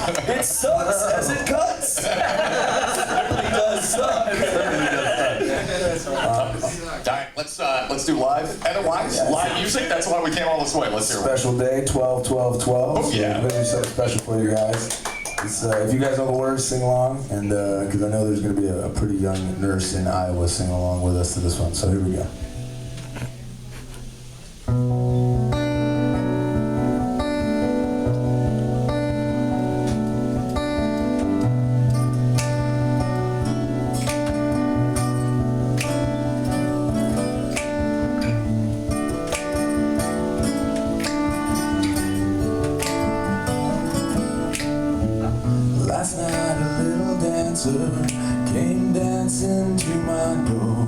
It sucks as it cuts. It really does suck. All right, let's do live. Otherwise, live music. That's why we came all this way. Let's hear it. Special day, 12-12-12. Oh, yeah. We're gonna do something special for you guys. It's, if you guys know the words, sing along, and because I know there's going to be a pretty young nurse in Iowa singing along with us to this one. So here we go. Last night a little dancer came dancing to my door.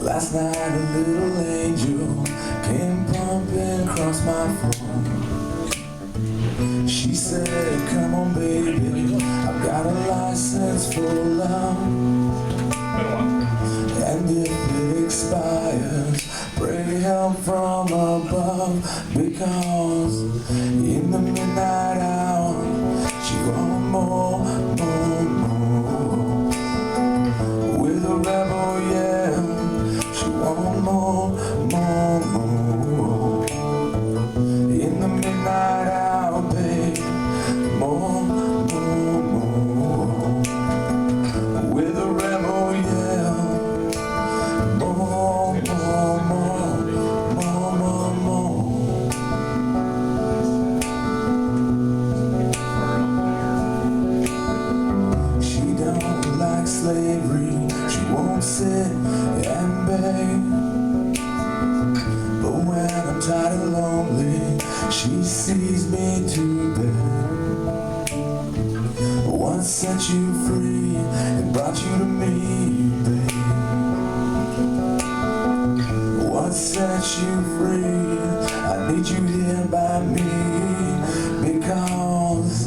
Last night a little angel came pumping across my floor. She said, come on baby, I've got a license for love. And if it expires, pray help from above. Because in the midnight hour she want more. With a rebel yell, she want more. In the midnight hour, babe, more. With a rebel yell, more. She don't like slavery, she won't sit and beg. But when I'm tired and lonely, she sees me to bed. What set you free and brought you to me, babe? What set you free? I need you here by me. Because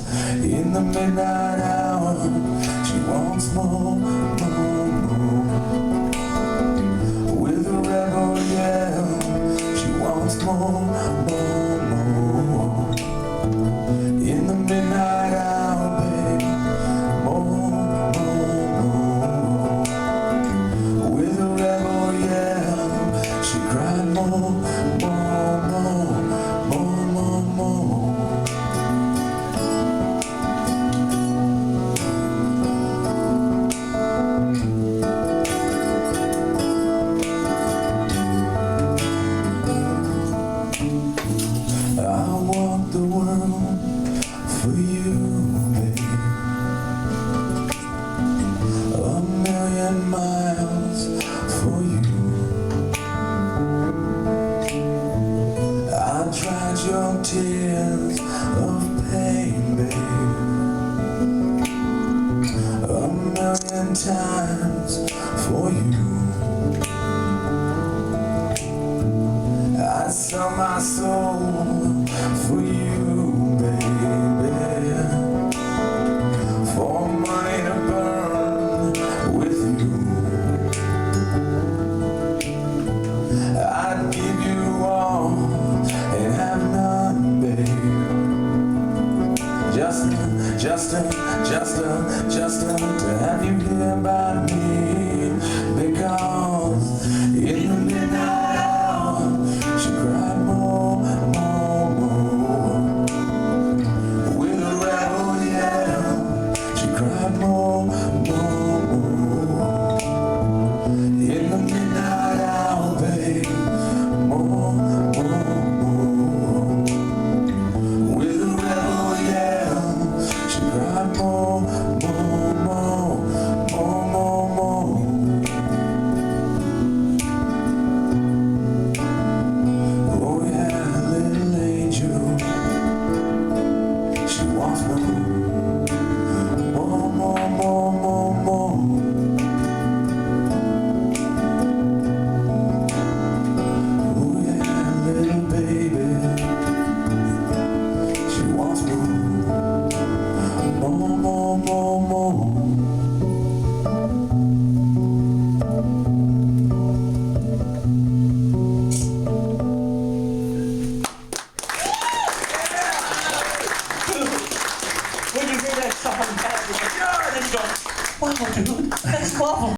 in the midnight hour she wants more. With a rebel yell, she wants more. In the midnight hour, babe, more. With a rebel yell, she cried more. I walk the world for you, babe. 1,000,000 miles for you. I tried your tears of pain, babe, 1,000,000 times for you. I sell my soul for you, baby, for money to burn with you. I'd give you all and have none, babe. Just to have you here by me. Because in the midnight hour she cried more. With a rebel yell, she cried more. In the midnight hour, babe, more. With a rebel yell, she cried more. that song back. And then you go, wow, dude, that's level.